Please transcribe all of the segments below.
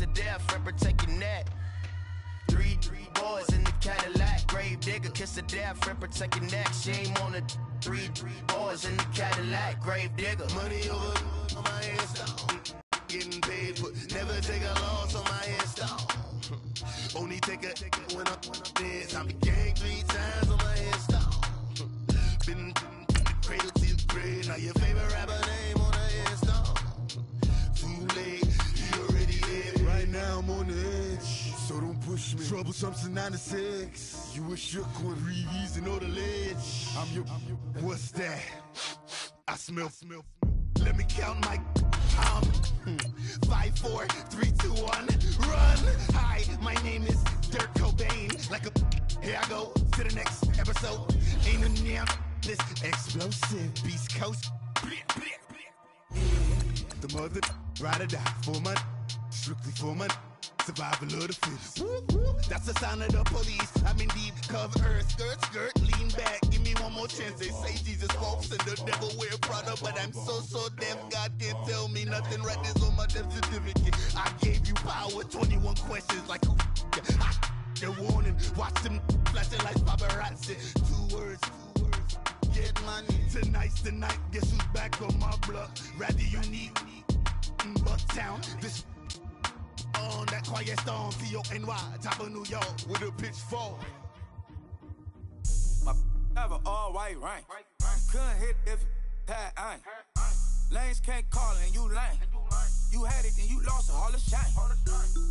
of death, ripper take your neck. Three boys in the Cadillac, grave digger, kiss of death, ripper take your neck. Shame on the three boys in the Cadillac, grave digger. Money over on my install, getting paid for, never take a loss on my install. Only take a when I'm this. I be gang 3 times on my install. Been cradle to the grave. Now your favorite rapper name on the install. Too late, he already dead. Right now I'm on the edge, so don't push me. Troublesome to 96. You a shook one, breeze and know the ledge. I'm your, what's that? I smell. Let me count my 5, 4, 3, 2, 1, run. Hi, my name is Dirk Cobain. Like a, here I go to the next episode. Ain't a damn this explosive Beast Coast. The mother ride or die for my, strictly for my survival of the fittest. That's the sign of the police. I'm in deep cover, skirt, lean back. Give me one more chance. They say Jesus walks and the devil wear Prada, but I'm so deaf. God can't tell me nothing. Right this on my death certificate. I gave you power. 21 questions like who? They're warning. Watch them flashing like paparazzi. 2 words. Get money. Tonight's the night. Guess who's back on my block? Rather unique. Bucktown. This. On that quiet storm, T-O-N-Y, top of New York, with a pitchfork. My have an all-white rank. Couldn't hit if you had ain't. Lanes can't call and you lame. You had it and you lost all the shine.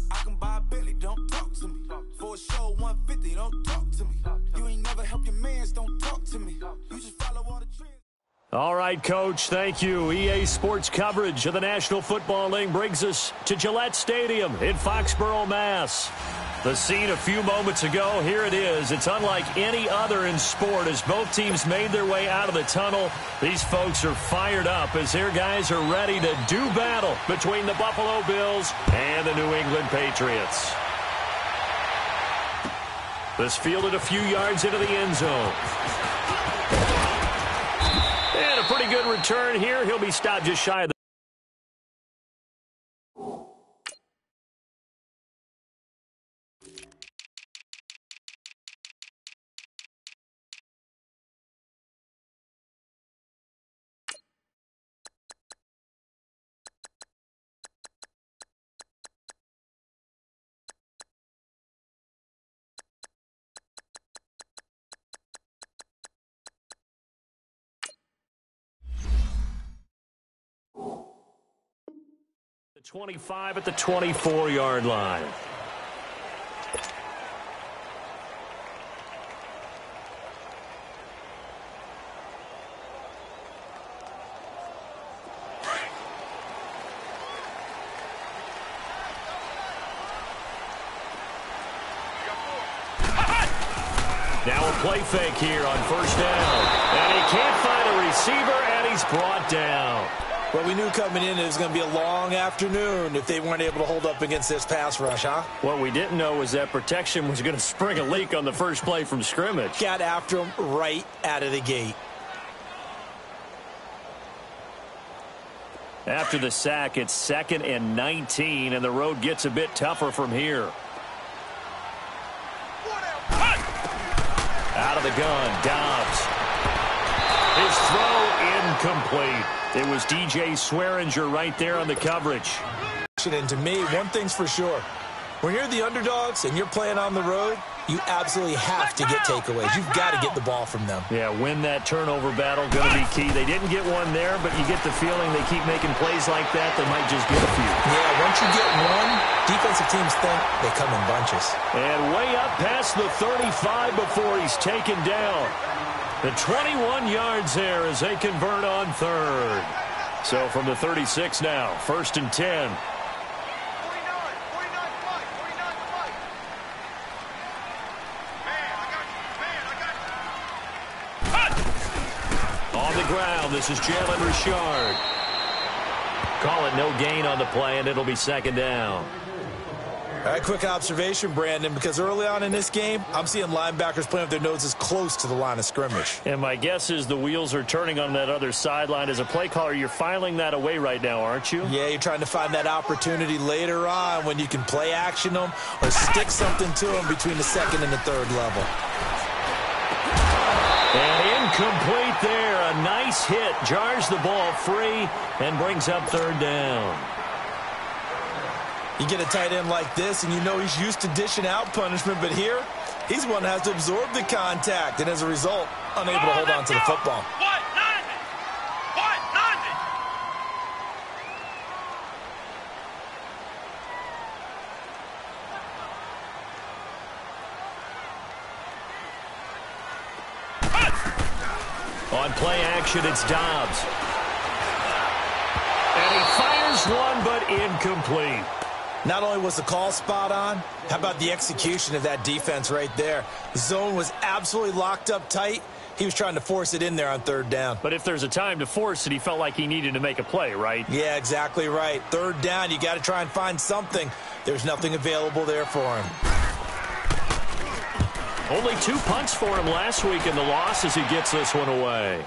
I can buy a Billy, don't talk to me. For a show 150, don't talk to me. You ain't never help your mans, don't talk to me. You just follow all the trends. All right, Coach, thank you. EA Sports coverage of the National Football League brings us to Gillette Stadium in Foxborough, Mass. The scene a few moments ago, here it is. It's unlike any other in sport as both teams made their way out of the tunnel. These folks are fired up as their guys are ready to do battle between the Buffalo Bills and the New England Patriots. This fielded a few yards into the end zone. And a pretty good return here. He'll be stopped just shy of the... The 25 at the 24-yard line. Now a play fake here on first down. And he can't find a receiver, and he's brought down. Well, we knew coming in it was going to be a long afternoon if they weren't able to hold up against this pass rush, huh? What we didn't know was that protection was going to spring a leak on the first play from scrimmage. Got after him right out of the gate. After the sack, it's 2nd and 19, and the road gets a bit tougher from here. Out of the gun, Dobbs. His throw incomplete. It was DJ Swearinger right there on the coverage. And to me, one thing's for sure. When you're the underdogs and you're playing on the road, you absolutely have to get takeaways. You've got to get the ball from them. Yeah, win that turnover battle, going to be key. They didn't get one there, but you get the feeling they keep making plays like that, they might just get a few. Yeah, once you get one, defensive teams think they come in bunches. And way up past the 35 before he's taken down. The 21 yards there as they convert on third. So from the 36 now, 1st and 10. On the ground, this is Jalen Richard. Call it no gain on the play, and it'll be 2nd down. All right, quick observation, Brandon, because early on in this game, I'm seeing linebackers playing with their noses close to the line of scrimmage. And my guess is the wheels are turning on that other sideline. As a play caller, you're filing that away right now, aren't you? Yeah, you're trying to find that opportunity later on when you can play action them or stick something to them between the second and the third level. And incomplete there. A nice hit. Jars the ball free and brings up third down. You get a tight end like this, and you know he's used to dishing out punishment, but here, he's one that has to absorb the contact, and as a result, unable to hold on to the football. On play action, it's Dobbs. And he fires one, but incomplete. Not only was the call spot on, how about the execution of that defense right there? The zone was absolutely locked up tight. He was trying to force it in there on third down. But if there's a time to force it, he felt like he needed to make a play, right? Yeah, exactly right. Third down, you got to try and find something. There's nothing available there for him. Only 2 punts for him last week in the loss as he gets this one away.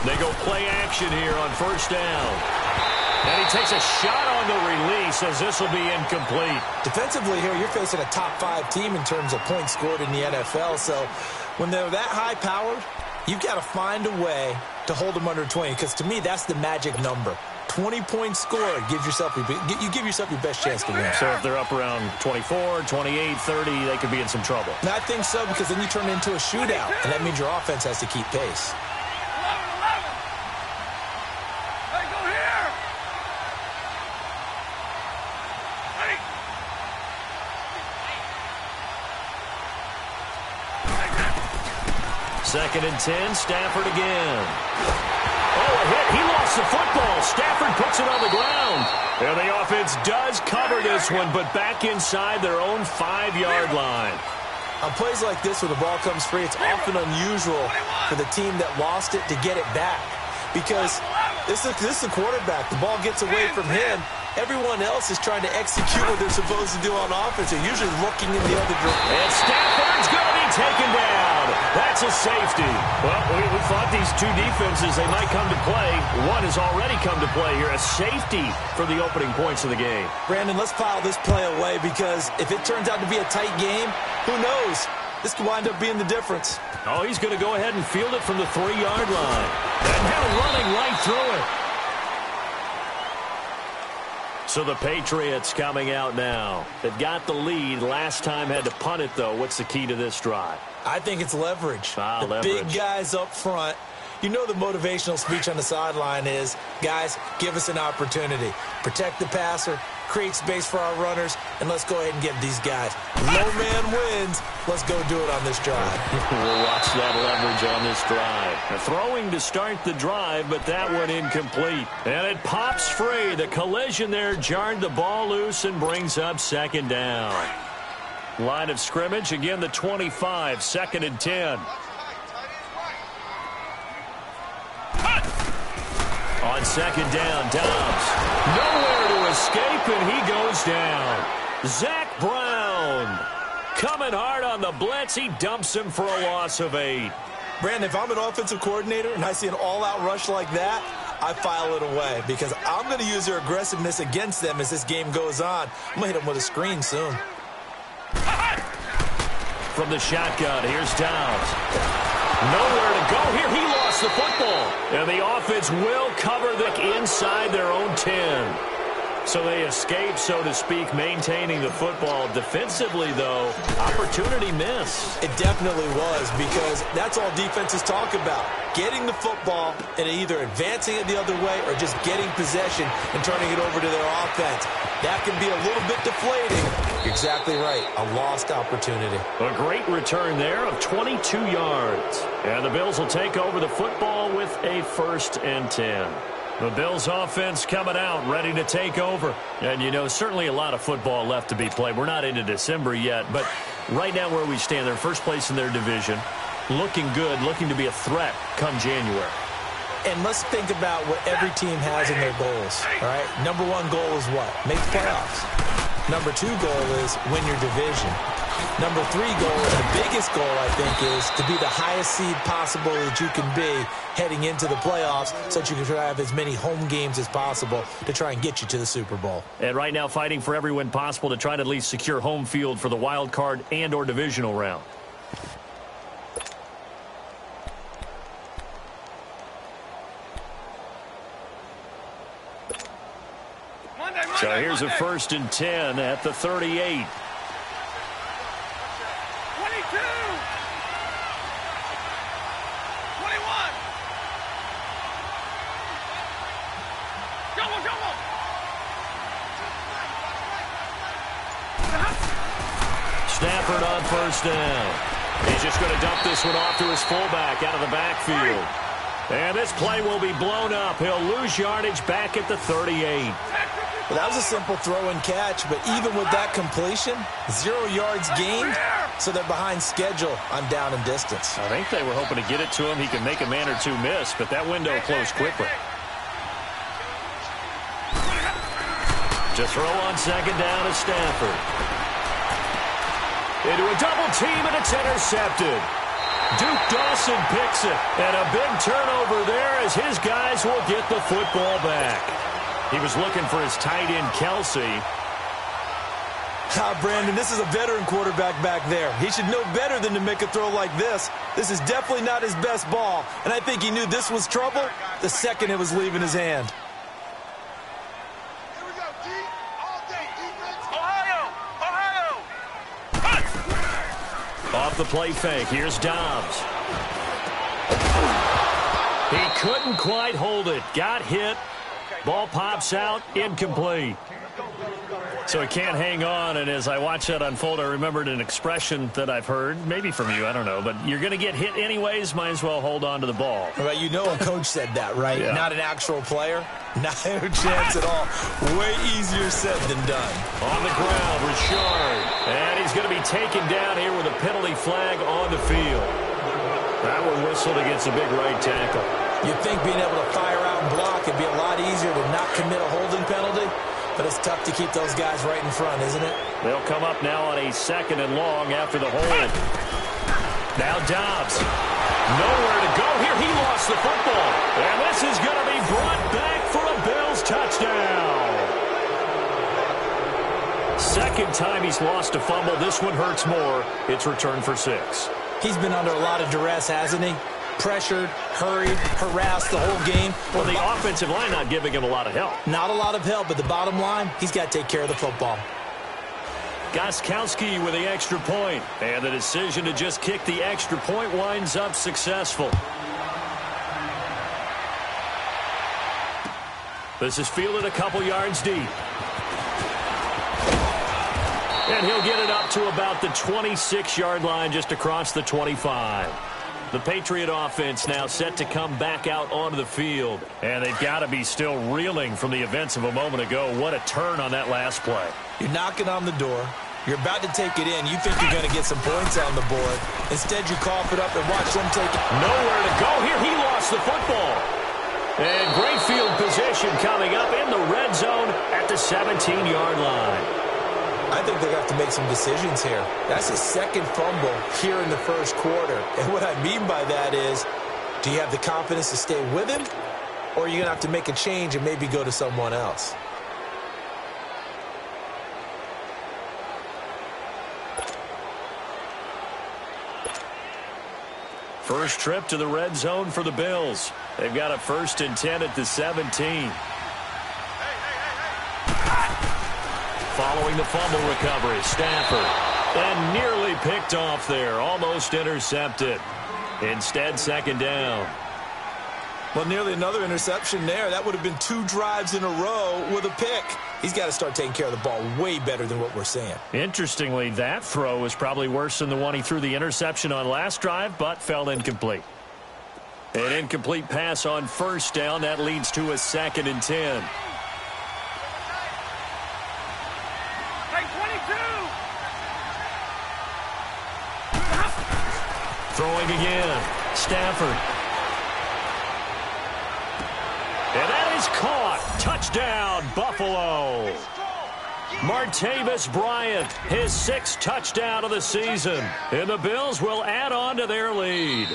They go play action here on first down. And he takes a shot on the release as this will be incomplete. Defensively here, you're facing a top 5 team in terms of points scored in the NFL. So when they're that high-powered, you've got to find a way to hold them under 20. Because to me, that's the magic number. 20 points scored gives yourself you give yourself your best chance to win. So if they're up around 24, 28, 30, they could be in some trouble. And I think so, because then you turn it into a shootout, and that means your offense has to keep pace. Second and 10, Stafford again. Oh, a hit. He lost the football. Stafford puts it on the ground. And the offense does cover this one, but back inside their own 5-yard line. On plays like this, where the ball comes free, it's often unusual for the team that lost it to get it back. Because this is the quarterback. The ball gets away from him. Everyone else is trying to execute what they're supposed to do on offense. They're usually looking in the other direction. And Stafford's going to be taken down. That's a safety. Well, we thought these two defenses, they might come to play. One has already come to play here. A safety for the opening points of the game. Brandon, let's file this play away, because if it turns out to be a tight game, who knows? This could wind up being the difference. Oh, he's going to go ahead and field it from the 3-yard line. And now running right through it. So the Patriots coming out now. They've got the lead. Last time had to punt it, though. What's the key to this drive? I think it's leverage. Leverage. Big guys up front. You know the motivational speech on the sideline is, guys, give us an opportunity. Protect the passer, create space for our runners, and let's go ahead and get these guys. Low man wins. Let's go do it on this drive. We'll watch that leverage on this drive. Throwing to start the drive, but that one incomplete. And it pops free. The collision there jarred the ball loose and brings up second down. Line of scrimmage, again the 25, second and 10. On second down, Dobbs. Nowhere to escape, and he goes down. Zach Brown coming hard on the blitz. He dumps him for a loss of 8. Brandon, if I'm an offensive coordinator and I see an all-out rush like that, I file it away, because I'm going to use their aggressiveness against them as this game goes on. I'm going to hit them with a screen soon. From the shotgun, here's Dobbs. Nowhere to go here. He lost the football. And the offense will cover the inside their own 10. So they escape, so to speak, maintaining the football. Defensively, though, opportunity miss. It definitely was, because that's all defenses talk about. Getting the football and either advancing it the other way or just getting possession and turning it over to their offense. That can be a little bit deflating. You're exactly right. A lost opportunity. A great return there of 22 yards. And the Bills will take over the football with a 1st and 10. The Bills offense coming out, ready to take over. And, you know, certainly a lot of football left to be played. We're not into December yet, but right now where we stand, they're first place in their division. Looking good, looking to be a threat come January. And let's think about what every team has in their goals, all right? Number 1 goal is what? Make the playoffs. Number 2 goal is win your division. Number 3 goal, and the biggest goal, I think, is to be the highest seed possible that you can be heading into the playoffs so that you can try to have as many home games as possible to try and get you to the Super Bowl. And right now fighting for every win possible to try to at least secure home field for the wild card and or divisional round. So here's a 1st and 10 at the 38. 22! 21! Stafford on 1st down. He's just going to dump this one off to his fullback out of the backfield. And this play will be blown up. He'll lose yardage back at the 38. Well, that was a simple throw and catch, but even with that completion, 0 yards gained, so they're behind schedule on down and distance. I think they were hoping to get it to him. He can make a man or two miss, but that window closed quickly. To throw on 2nd down is Stafford. Into a double team, and it's intercepted. Duke Dawson picks it, and a big turnover there as his guys will get the football back. He was looking for his tight end, Kelsey. Brandon, this is a veteran quarterback back there. He should know better than to make a throw like this. This is definitely not his best ball, and I think he knew this was trouble the second it was leaving his hand. Here we go, D. All day, defense. Ohio! Off the play fake, here's Dobbs. He couldn't quite hold it. Got hit. Ball pops out, incomplete. So he can't hang on, and as I watch that unfold, I remembered an expression that I've heard, maybe from you, I don't know, but you're going to get hit anyways, might as well hold on to the ball. Well, you know a coach said that, right? Yeah. Not an actual player. No chance at all. Way easier said than done. On the ground, Richard. And he's going to be taken down here with a penalty flag on the field. That one whistled against a big right tackle. You'd think being able to fire out and block would be a lot easier to not commit a holding penalty, but it's tough to keep those guys right in front, isn't it? They'll come up now on a 2nd and long after the hold. Now Dobbs. Nowhere to go here. He lost the football. And this is going to be brought back for a Bills touchdown. 2nd time he's lost a fumble. This one hurts more. It's returned for 6. He's been under a lot of duress, hasn't he? Pressured, hurried, harassed the whole game. Well, the offensive line not giving him a lot of help. Not a lot of help, but the bottom line, he's got to take care of the football. Gostkowski with the extra point. And the decision to just kick the extra point winds up successful. This is fielded a couple yards deep. And he'll get it up to about the 26-yard line, just across the 25. The Patriot offense now set to come back out onto the field. And they've got to be still reeling from the events of a moment ago. What a turn on that last play. You're knocking on the door. You're about to take it in. You think you're going to get some points on the board. Instead, you cough it up and watch them take it. Nowhere to go here. He lost the football. And great field position coming up in the red zone at the 17-yard line. I think they have to make some decisions here. That's his 2nd fumble here in the 1st quarter. And what I mean by that is, do you have the confidence to stay with him? Or are you going to have to make a change and maybe go to someone else? First trip to the red zone for the Bills. They've got a 1st and 10 at the 17. following the fumble recovery. Stafford. And nearly picked off there. Almost intercepted. Instead, second down. Well, nearly another interception there. That would have been 2 drives in a row with a pick. He's got to start taking care of the ball way better than what we're seeing. Interestingly, that throw was probably worse than the one he threw the interception on last drive, but fell incomplete. An incomplete pass on first down. That leads to a 2nd and 10. Throwing again. Stafford. And that is caught. Touchdown, Buffalo. Martavis Bryant, his 6th touchdown of the season. And the Bills will add on to their lead.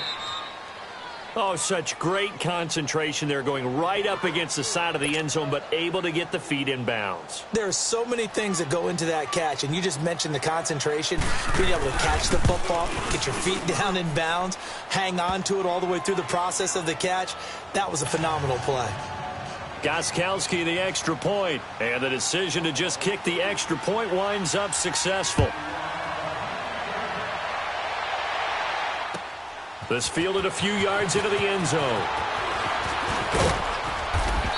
Oh, such great concentration there, going right up against the side of the end zone, but able to get the feet in bounds. There are so many things that go into that catch, and you just mentioned the concentration, being able to catch the football, get your feet down in bounds, hang on to it all the way through the process of the catch. That was a phenomenal play. Gostkowski the extra point, and the decision to just kick the extra point winds up successful. This fielded a few yards into the end zone.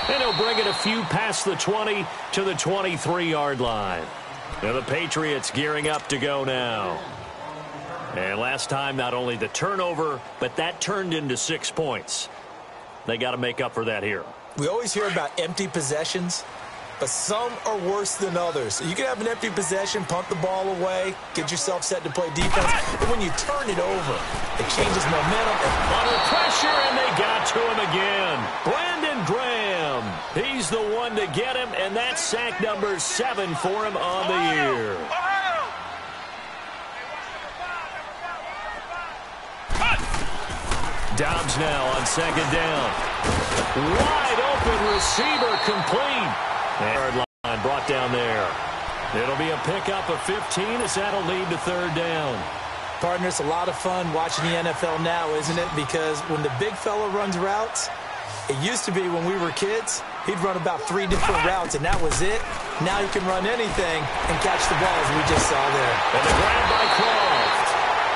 And he'll bring it a few past the 20 to the 23-yard line. Now the Patriots gearing up to go now. And last time, not only the turnover, but that turned into 6 points. They got to make up for that here. We always hear about empty possessions, but some are worse than others. You can have an empty possession, punt the ball away, get yourself set to play defense, but when you turn it over, it changes momentum. Under pressure, and they got to him again. Brandon Graham, he's the one to get him, and that's sack number 7 for him on the year. Dobbs now on 2nd down. Wide open receiver complete. Yard line brought down there. It'll be a pickup of 15 as that'll lead to 3rd down. Partner, it's a lot of fun watching the NFL now, isn't it? Because when the big fella runs routes, it used to be when we were kids, he'd run about 3 different routes, and that was it. Now you can run anything and catch the ball, as we just saw there. And the grab by Croft.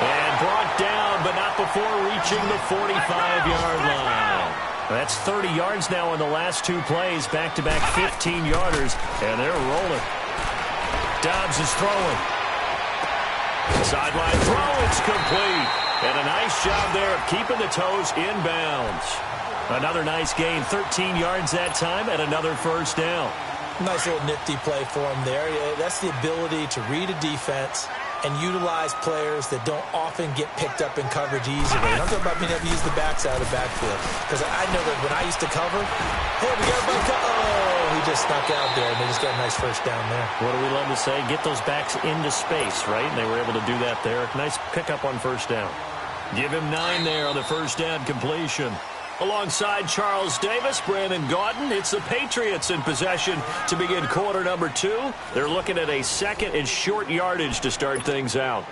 And brought down, but not before reaching the 45-yard line. That's 30 yards now in the last 2 plays, back-to-back 15-yarders, and they're rolling. Dobbs is throwing. Sideline throw, it's complete. And a nice job there of keeping the toes in bounds. Another nice gain, 13 yards that time, and another 1st down. Nice little nifty play for him there. That's the ability to read a defense and utilize players that don't often get picked up in coverage easily. And I'm talking about being able to use the backside of the backfield. Because I know that when I used to cover, hey, we got a back. Oh, he just snuck out there, and they just got a nice 1st down there. What do we love to say? Get those backs into space, right? And they were able to do that there. Nice pickup on 1st down. Give him 9 there on the 1st down completion. Alongside Charles Davis, Brandon Gaudin, it's the Patriots in possession to begin quarter number 2. They're looking at a 2nd and short yardage to start things out.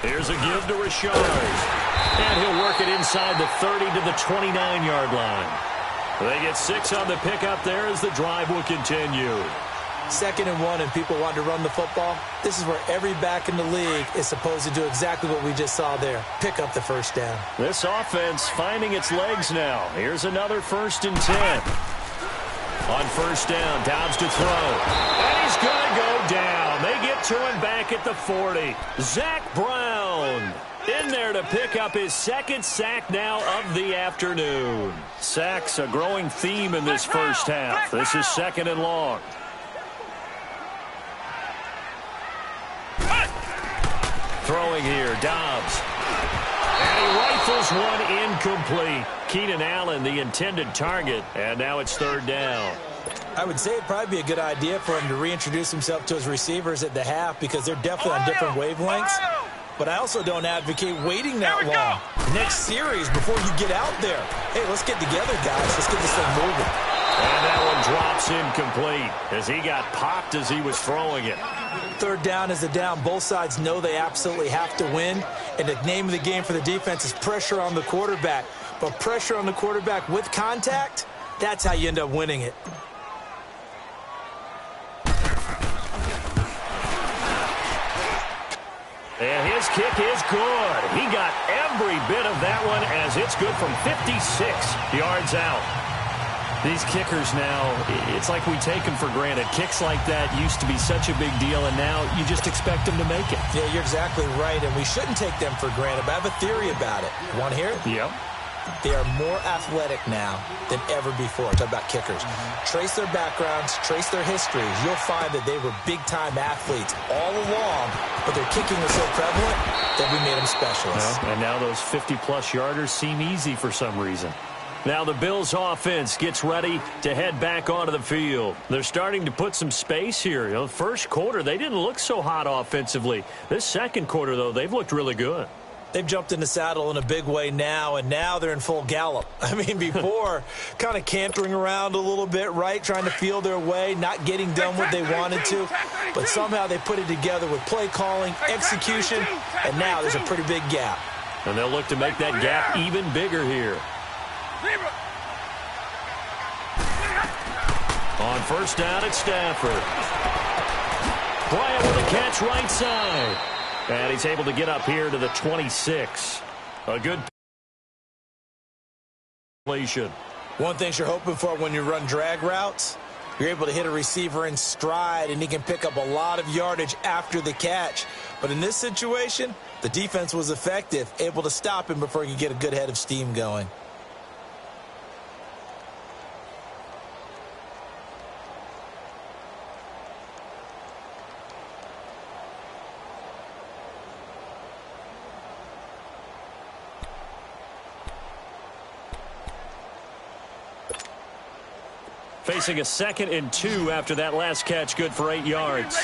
Here's a give to Richard. And he'll work it inside the 30 to the 29-yard line. They get 6 on the pickup there as the drive will continue. 2nd and 1, and people want to run the football. This is where every back in the league is supposed to do exactly what we just saw there. Pick up the 1st down. This offense finding its legs now. Here's another 1st and 10. On 1st down, Dobbs to throw. And he's going to go down. They get to him back at the 40. Zach Brown in there to pick up his 2nd sack now of the afternoon. Sacks a growing theme in this 1st half. This is 2nd and long. Throwing here, Dobbs. And he rifles one incomplete. Keenan Allen, the intended target, and now it's 3rd down. I would say it'd probably be a good idea for him to reintroduce himself to his receivers at the half because they're definitely on different wavelengths. But I also don't advocate waiting that long. Next series, before you get out there, hey, let's get together, guys. Let's get this thing moving. And that one drops That's incomplete as he got popped as he was throwing it. Third down is a down. Both sides know they absolutely have to win. And the name of the game for the defense is pressure on the quarterback. But pressure on the quarterback with contact, that's how you end up winning it. And his kick is good. He got every bit of that one as it's good from 56 yards out. These kickers now, it's like we take them for granted. Kicks like that used to be such a big deal, and now you just expect them to make it. Yeah, you're exactly right, and we shouldn't take them for granted, but I have a theory about it. You want to hear it? Yep. They are more athletic now than ever before. Talk about kickers. Trace their backgrounds, trace their histories. You'll find that they were big-time athletes all along, but their kicking was so prevalent that we made them specialists. Well, and now those 50-plus yarders seem easy for some reason. Now the Bills' offense gets ready to head back onto the field. They're starting to put some space here. You know, first quarter, they didn't look so hot offensively. This second quarter, though, they've looked really good. They've jumped in the saddle in a big way now, and now they're in full gallop. I mean, before, kind of cantering around a little bit, right, trying to feel their way, not getting done what they wanted to. But somehow they put it together with play calling, execution, and now there's a pretty big gap. And they'll look to make that gap even bigger here. On first down, it's Stafford. Bryant with a catch right side. And he's able to get up here to the 26. A good completion. One thing you're hoping for when you run drag routes, you're able to hit a receiver in stride, and he can pick up a lot of yardage after the catch. But in this situation, the defense was effective, able to stop him before he could get a good head of steam going. Facing a 2nd and 2 after that last catch, good for 8 yards.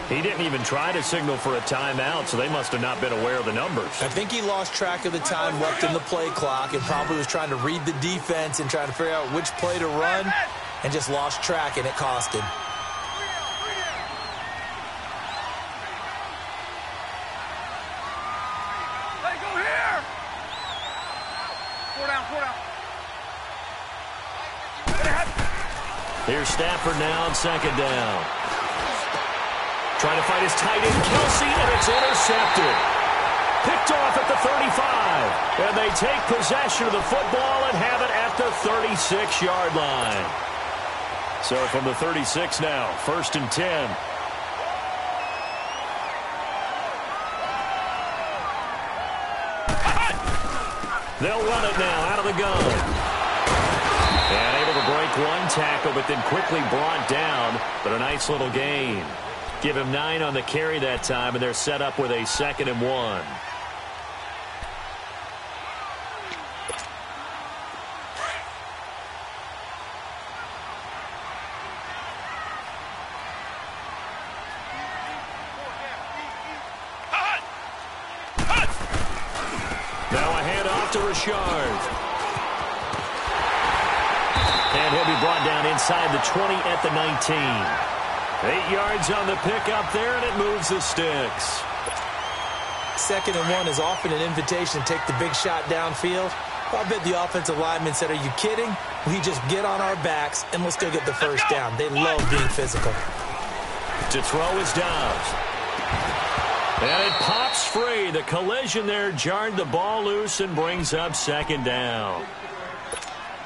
He didn't even try to signal for a timeout, so they must have not been aware of the numbers. I think he lost track of the time left in the play clock and probably was trying to read the defense and trying to figure out which play to run and just lost track, and it cost him. Here's Stafford now on 2nd down. Trying to find his tight end, Kelsey, and it's intercepted. Picked off at the 35. And they take possession of the football and have it at the 36-yard line. So from the 36 now, 1st and 10. They'll run it now out of the gun. And able to break one tackle, but then quickly brought down. But a nice little gain. Give him 9 on the carry that time, and they're set up with a 2nd and 1. Now a handoff to Richard. And he'll be brought down inside the 20 at the 19. 8 yards on the pickup there, and it moves the sticks. 2nd and 1 is often an invitation to take the big shot downfield. Well, I bet the offensive lineman said, are you kidding? We just get on our backs, and let's go get the first down. They love being physical. To throw is Dobbs. And it pops free. The collision there jarred the ball loose and brings up 2nd down.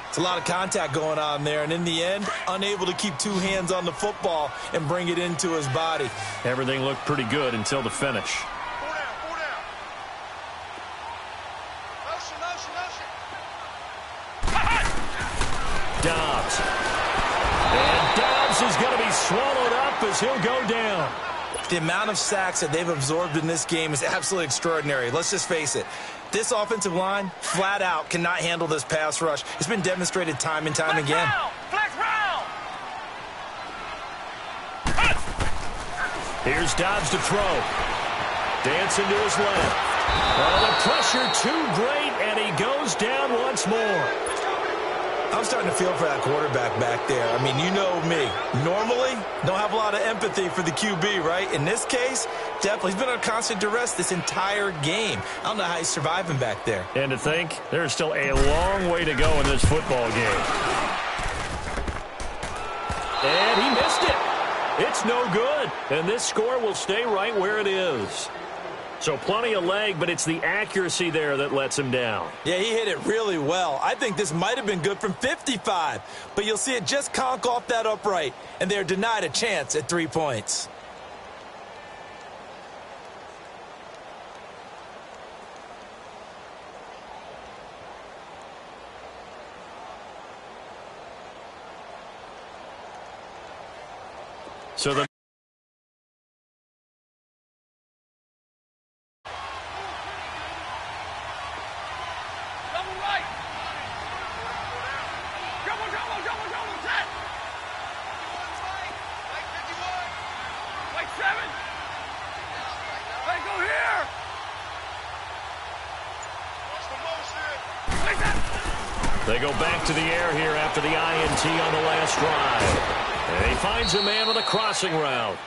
It's a lot of contact going on there, and in the end, unable to keep 2 hands on the football and bring it into his body. Everything looked pretty good until the finish. Dobbs. And Dobbs is going to be swallowed up as he'll go down. The amount of sacks that they've absorbed in this game is absolutely extraordinary. Let's just face it. This offensive line, flat out, cannot handle this pass rush. It's been demonstrated time and time again. Here's Dobbs to throw. Dancing to his left. Oh, the pressure too great, and he goes down once more. I'm starting to feel for that quarterback back there. I mean, you know me. Normally, don't have a lot of empathy for the QB, right? In this case, definitely. He's been on constant duress this entire game. I don't know how he's surviving back there. And to think, there's still a long way to go in this football game. And he missed it. It's no good. And this score will stay right where it is. So plenty of leg, but it's the accuracy there that lets him down. Yeah, he hit it really well. I think this might have been good from 55, but you'll see it just conk off that upright, and they're denied a chance at 3 points. So the They go back to the air here after the INT on the last drive. And he finds a man with a crossing route.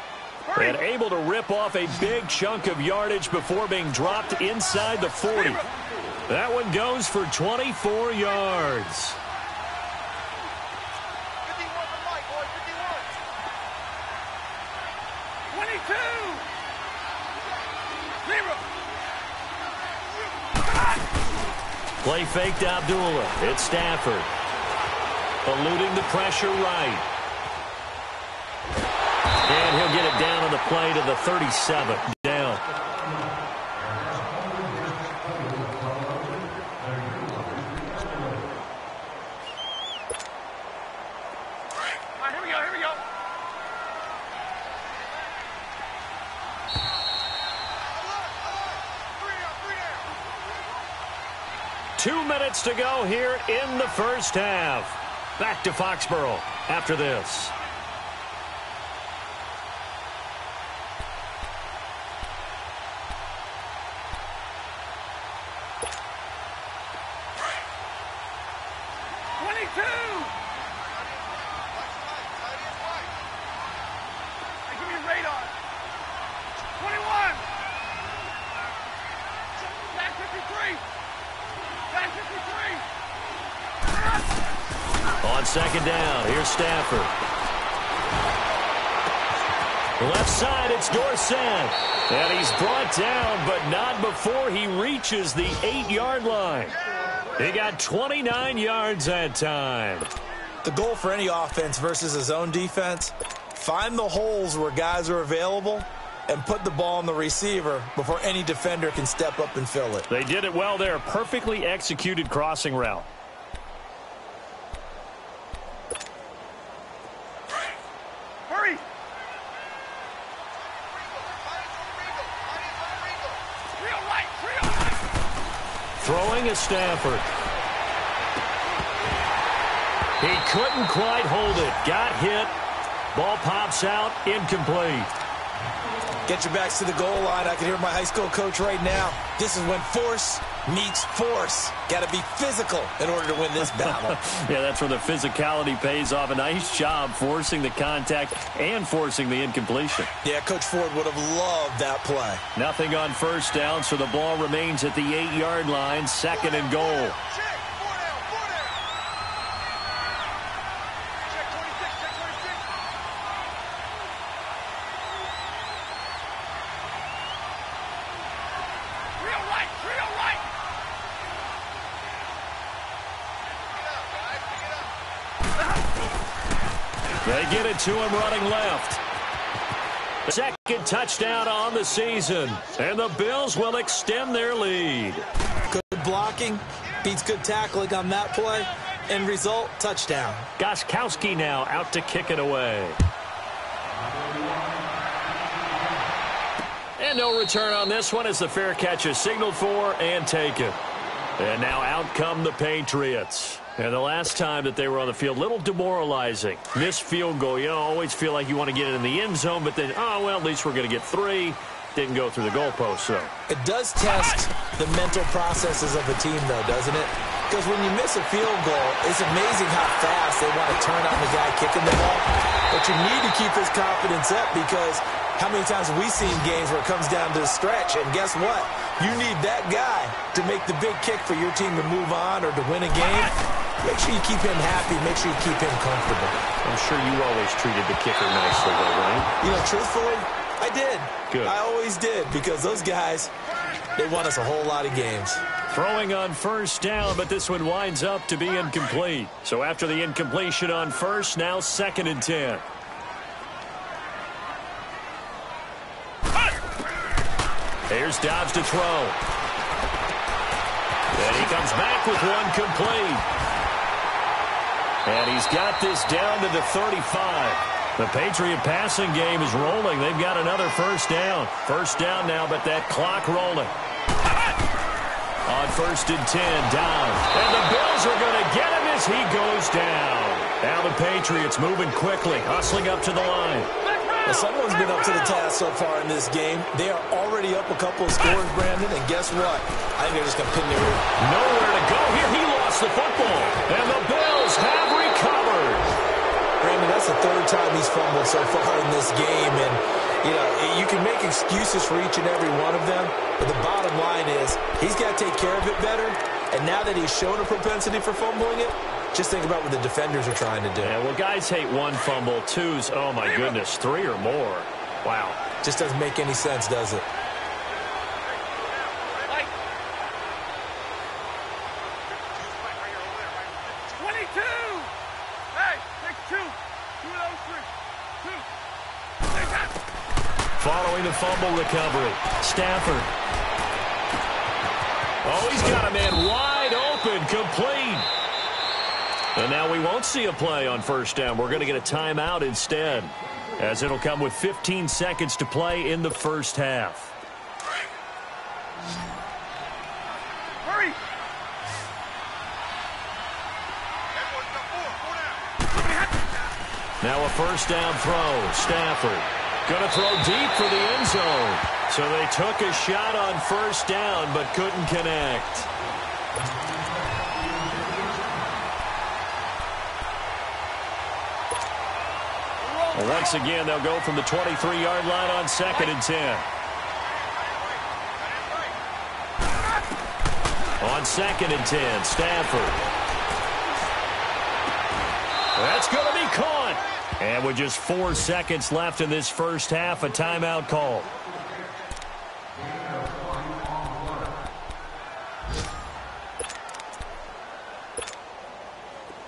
And able to rip off a big chunk of yardage before being dropped inside the 40. That one goes for 24 yards. 22. 0. Play fake to Abdullah. It's Stafford. Eluding the pressure right. And he'll get it down on the play to the 37. Down. All right, here we go, here we go. Two minutes to go here in the first half. Back to Foxborough after this. On second down, here's Stafford. Left side, it's Dorsett. And he's brought down, but not before he reaches the 8-yard line. He got 29 yards that time. The goal for any offense versus his own defense, find the holes where guys are available and put the ball on the receiver before any defender can step up and fill it. They did it well there. Perfectly executed crossing route. Hurry! Throwing is Stafford. He couldn't quite hold it. Got hit. Ball pops out. Incomplete. Get your backs to the goal line. I can hear my high school coach right now. This is when force meets force. Got to be physical in order to win this battle. Yeah, that's where the physicality pays off. A nice job forcing the contact and forcing the incompletion. Yeah, Coach Ford would have loved that play. Nothing on first down, so the ball remains at the 8-yard line. Second and goal. They get it to him running left. Second touchdown on the season. And the Bills will extend their lead. Good blocking. Beats good tackling on that play. End result, touchdown. Gostkowski now out to kick it away. And no return on this one as the fair catch is signaled for and taken. And now out come the Patriots. And the last time that they were on the field, a little demoralizing. Missed field goal. You always feel like you want to get it in the end zone, but then, oh, well, at least we're going to get 3. Didn't go through the goalpost, so. It does test the mental processes of a team, though, doesn't it? Because when you miss a field goal, it's amazing how fast they want to turn on the guy kicking the ball. But you need to keep his confidence up, because how many times have we seen games where it comes down to a stretch, and guess what? You need that guy to make the big kick for your team to move on or to win a game. Make sure you keep him happy. Make sure you keep him comfortable. I'm sure you always treated the kicker nicely, though, right? You know, truthfully, I did. Good. I always did, because those guys, they won us a whole lot of games. Throwing on first down, but this one winds up to be incomplete. So after the incompletion on first, now 2nd and 10. Here's Dobbs to throw. And he comes back with one complete. And he's got this down to the 35. The Patriot passing game is rolling. They've got another first down. First down now, but that clock rolling. On 1st and 10, down. And the Bills are going to get him as he goes down. Now the Patriots moving quickly, hustling up to the line. Well, someone's been up to the task so far in this game. They are already up a couple of scores, Brandon, and guess what? I think they're just going to pin their ear. Nowhere to go here. He lost the football. And the Bills have recovered. Brandon, that's the 3rd time he's fumbled so far in this game. And, you know, you can make excuses for each and every one of them, but the bottom line is he's got to take care of it better. And now that he's shown a propensity for fumbling it, just think about what the defenders are trying to do. Yeah, well, guys hate 1 fumble, 2's, oh, my goodness, 3 or more. Wow. Just doesn't make any sense, does it? Following the fumble recovery, Stafford. Oh, he's got a man wide open, complete. And now we won't see a play on first down. We're going to get a timeout instead, as it'll come with 15 seconds to play in the first half. Hurry! Now a first down throw, Stafford. Going to throw deep for the end zone. So they took a shot on first down, but couldn't connect. Well, once again, they'll go from the 23-yard line on 2nd and 10. On 2nd and 10, Stafford. That's going to be caught. And with just 4 seconds left in this first half, a timeout call.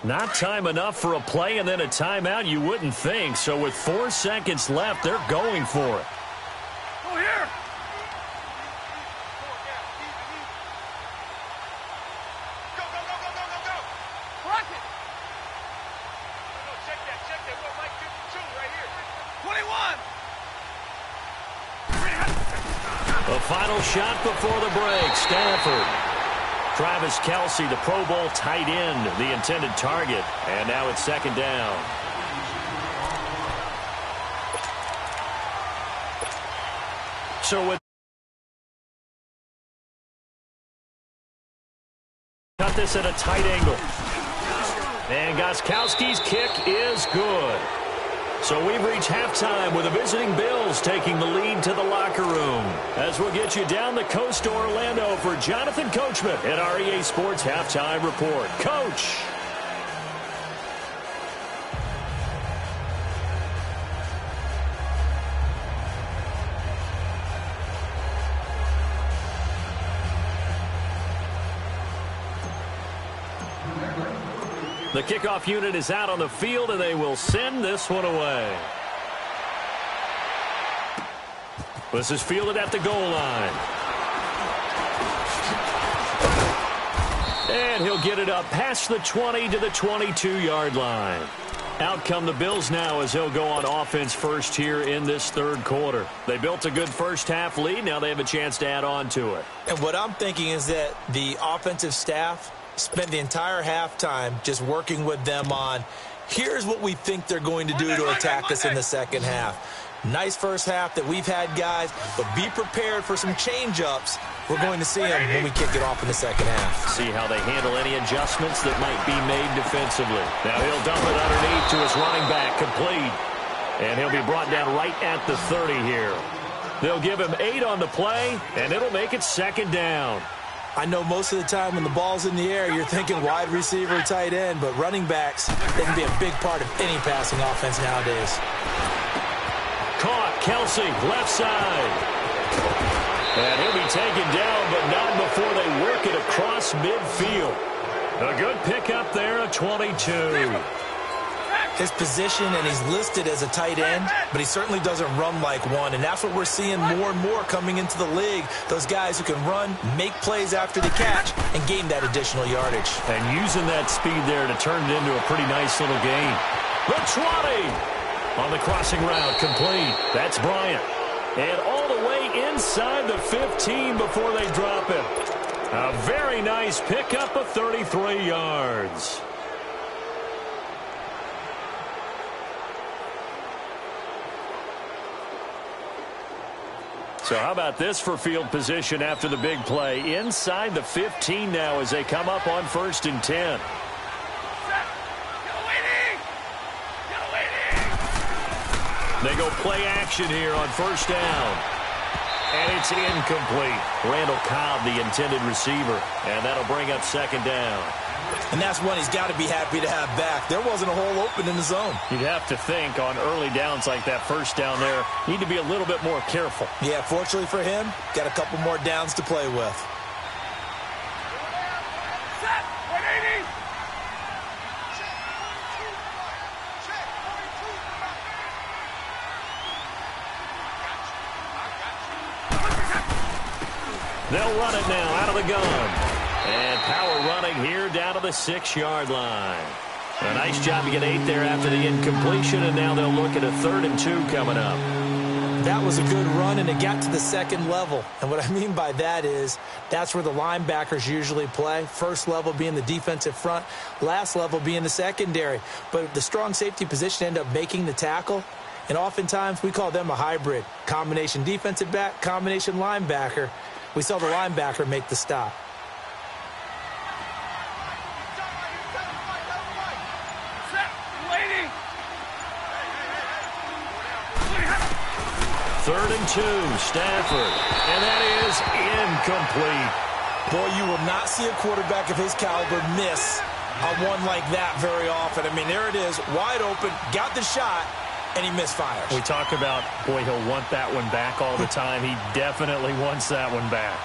Not time enough for a play and then a timeout, you wouldn't think. So with 4 seconds left, they're going for it. Go here! Go, go, go, go, go, go, go! Block it! No, check that. We're like 52 right here. 21! The final shot before the break, Stafford. Travis Kelce, the Pro Bowl tight end, the intended target. And now it's 2nd down. So with cut this at a tight angle. And Gostkowski's kick is good. So we've reached halftime with the visiting Bills taking the lead to the locker room. As we'll get you down the coast to Orlando for Jonathan Coachman at our EA Sports Halftime Report. Coach. The kickoff unit is out on the field, and they will send this one away. This is fielded at the goal line. And he'll get it up past the 20 to the 22-yard line. Out come the Bills now as they'll go on offense first here in this third quarter. They built a good first half lead. Now they have a chance to add on to it. And what I'm thinking is that the offensive staff spent the entire halftime just working with them on, here's what we think they're going to do to attack us in the second half. Nice first half that we've had, guys, but be prepared for some change-ups. We're going to see them when we kick it off in the second half. See how they handle any adjustments that might be made defensively. Now he'll dump it underneath to his running back, complete. And he'll be brought down right at the 30 here. They'll give him 8 on the play, and it'll make it second down. I know most of the time when the ball's in the air, you're thinking wide receiver, tight end, but running backs, they can be a big part of any passing offense nowadays. Caught, Kelsey, left side. And he'll be taken down, but not before they work it across midfield. A good pickup there, a 22. His position, and he's listed as a tight end, but he certainly doesn't run like one, and that's what we're seeing more and more coming into the league. Those guys who can run, make plays after the catch, and gain that additional yardage. And using that speed there to turn it into a pretty nice little gain. The 20 on the crossing route, complete. That's Bryant. And all the way inside the 15 before they drop it. A very nice pickup of 33 yards. So how about this for field position after the big play? Inside the 15 now as they come up on 1st and 10. They go play action here on 1st down. And it's incomplete. Randall Cobb, the intended receiver. And that'll bring up 2nd down. And that's one he's got to be happy to have back. There wasn't a hole open in the zone. You'd have to think on early downs like that 1st down there, need to be a little bit more careful. Yeah, fortunately for him, got a couple more downs to play with. They'll run it now out of the gun. And power running here down to the 6-yard line. A nice job to get 8 there after the incompletion, and now they'll look at a 3rd and 2 coming up. That was a good run, and it got to the 2nd level. And what I mean by that is that's where the linebackers usually play. First level being the defensive front, last level being the secondary. But the strong safety position ended up making the tackle, and oftentimes we call them a hybrid. Combination defensive back, combination linebacker. We saw the linebacker make the stop. Third and 2, Stafford. And that is incomplete. Boy, you will not see a quarterback of his caliber miss on one like that very often. I mean, there it is, wide open, got the shot, and he misfires. We talk about, boy, he'll want that one back all the time. He definitely wants that one back.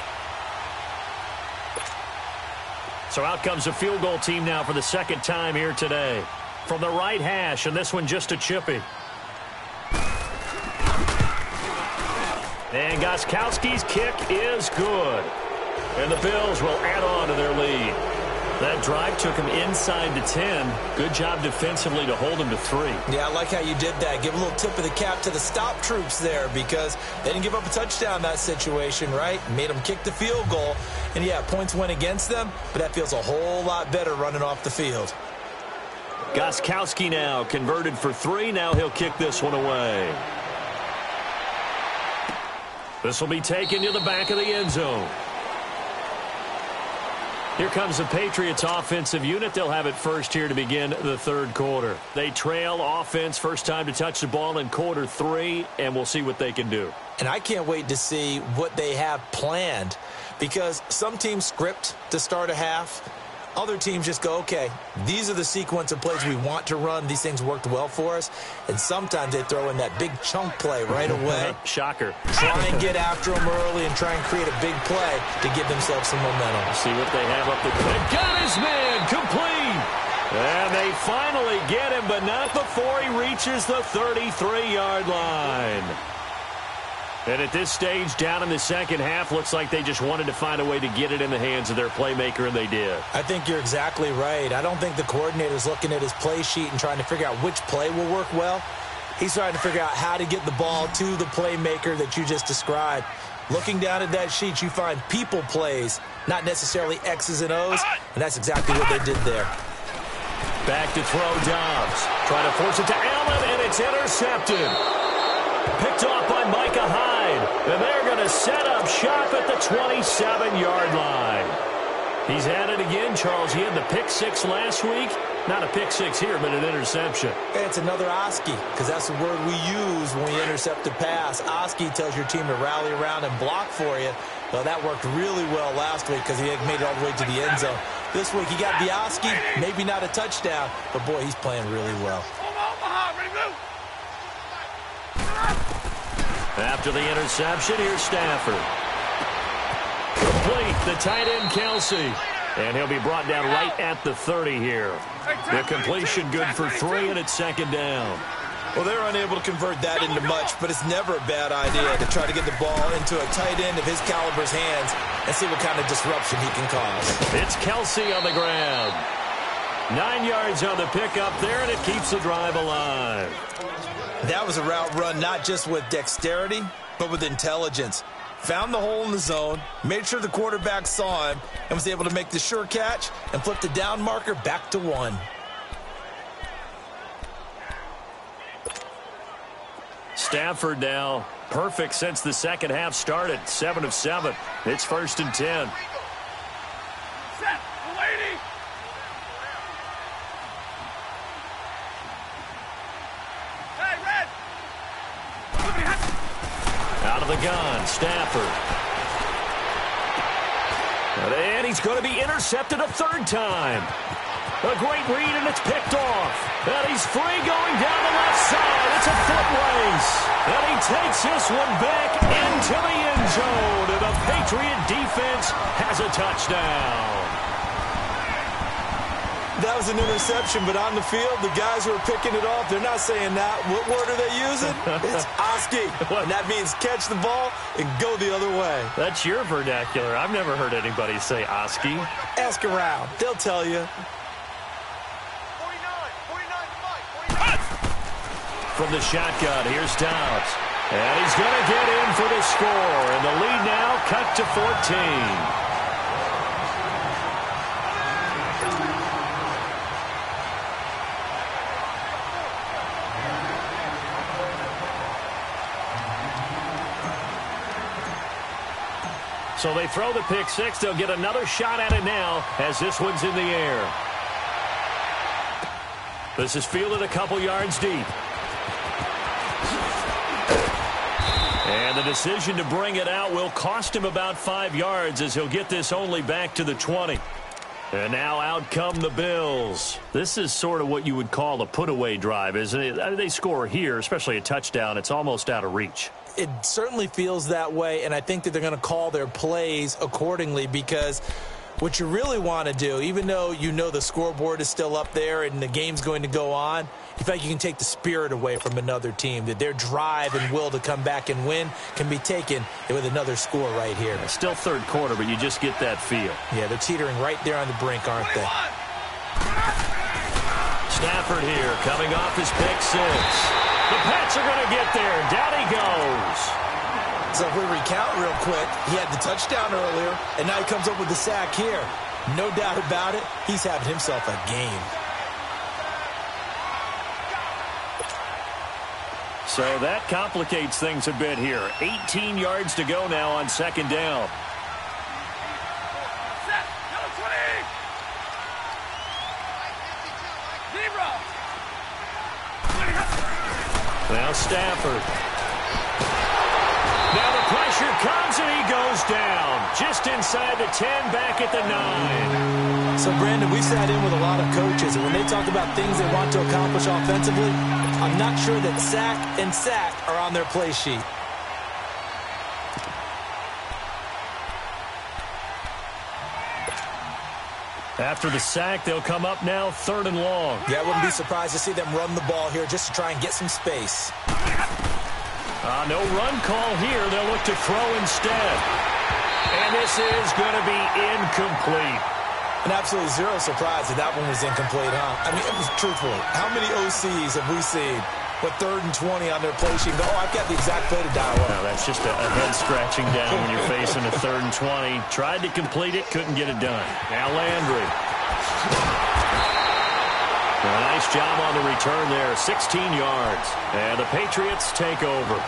So out comes a field goal team now for the 2nd time here today. From the right hash, and this one just a chippy. And Gostkowski's kick is good. And the Bills will add on to their lead. That drive took him inside the 10. Good job defensively to hold him to 3. Yeah, I like how you did that. Give a little tip of the cap to the stop troops there because they didn't give up a touchdown in that situation, right? Made them kick the field goal. And, yeah, points went against them, but that feels a whole lot better running off the field. Gostkowski now converted for 3. Now he'll kick this one away. This will be taken to the back of the end zone. Here comes the Patriots offensive unit. They'll have it first here to begin the 3rd quarter. They trail offense, first time to touch the ball in quarter 3, and we'll see what they can do. And I can't wait to see what they have planned because some teams script to start a half. Other teams just go, okay, these are the sequence of plays we want to run. These things worked well for us. And sometimes they throw in that big chunk play right away. Shocker. Try and get after them early and try and create a big play to give themselves some momentum. See what they have up there. They've got his man complete. And they finally get him, but not before he reaches the 33-yard line. And at this stage, down in the second half, looks like they just wanted to find a way to get it in the hands of their playmaker, and they did. I think you're exactly right. I don't think the coordinator's looking at his play sheet and trying to figure out which play will work well. He's trying to figure out how to get the ball to the playmaker that you just described. Looking down at that sheet, you find people plays, not necessarily X's and O's, and that's exactly what they did there. Back to throw Dobbs. Trying to force it to Allen, and it's intercepted. Picked off by Micah Hyde, and they're going to set up shop at the 27-yard line. He's had it again, Charles. He had the pick six last week. Not a pick six here, but an interception. It's another Oski, because that's the word we use when we intercept a pass. Oski tells your team to rally around and block for you. Well, that worked really well last week because he had made it all the way to the end zone. This week he got the Oski, maybe not a touchdown, but boy, he's playing really well. After the interception, here's Stafford. Complete, the tight end Kelsey. And he'll be brought down right at the 30 here. The completion good for 3, and it's second down. Well, they're unable to convert that into much, but it's never a bad idea to try to get the ball into a tight end of his caliber's hands and see what kind of disruption he can cause. It's Kelsey on the ground. 9 yards on the pickup there, and it keeps the drive alive. That was a route run not just with dexterity, but with intelligence. Found the hole in the zone, made sure the quarterback saw him, and was able to make the sure catch and flip the down marker back to 1. Stafford now perfect since the second half started. 7 of 7. It's 1st and 10. Out of the gun, Stafford. And he's going to be intercepted a third time. A great read, and it's picked off. And he's free going down the left side. It's a foot race. And he takes this one back into the end zone. And the Patriot defense has a touchdown. That was an interception, but on the field, the guys who are picking it off, they're not saying that. What word are they using? It's Oski. And that means catch the ball and go the other way. That's your vernacular. I've never heard anybody say Oski. Ask around. They'll tell you. 49 to Mike. From the shotgun, here's Dobbs. And he's going to get in for the score. And the lead now cut to 14. So they throw the pick six. They'll get another shot at it now as this one's in the air. This is fielded a couple yards deep. And the decision to bring it out will cost him about 5 yards as he'll get this only back to the 20. And now out come the Bills. This is sort of what you would call a put-away drive, isn't it? They score here, especially a touchdown. It's almost out of reach. It certainly feels that way, and I think that they're going to call their plays accordingly because what you really want to do, even though you know the scoreboard is still up there and the game's going to go on, you feel like you can take the spirit away from another team, that their drive and will to come back and win can be taken with another score right here. It's still third quarter, but you just get that feel. Yeah, they're teetering right there on the brink, aren't they? Stafford here, coming off his pick six. The Pats are going to get there. Down he goes. So if we recount real quick, he had the touchdown earlier, and now he comes up with the sack here. No doubt about it, he's having himself a game. So that complicates things a bit here. 18 yards to go now on second down. Now Stafford. Now the pressure comes and he goes down. Just inside the 10, back at the 9. So, Brandon, we sat in with a lot of coaches, and when they talk about things they want to accomplish offensively, I'm not sure that sack and sack are on their play sheet. After the sack, they'll come up now 3rd and long. Yeah, I wouldn't be surprised to see them run the ball here just to try and get some space. No run call here. They'll look to throw instead. And this is going to be incomplete. And absolutely zero surprise that one was incomplete, huh? I mean, it was truthfully. How many OCs have we seen with 3rd and 20 on their play sheet and go, oh, I've got the exact play to dial up? No, that's just a head scratching down when you're facing a 3rd and 20. Tried to complete it, couldn't get it done. Now Landry. A nice job on the return there, 16 yards. And the Patriots take over.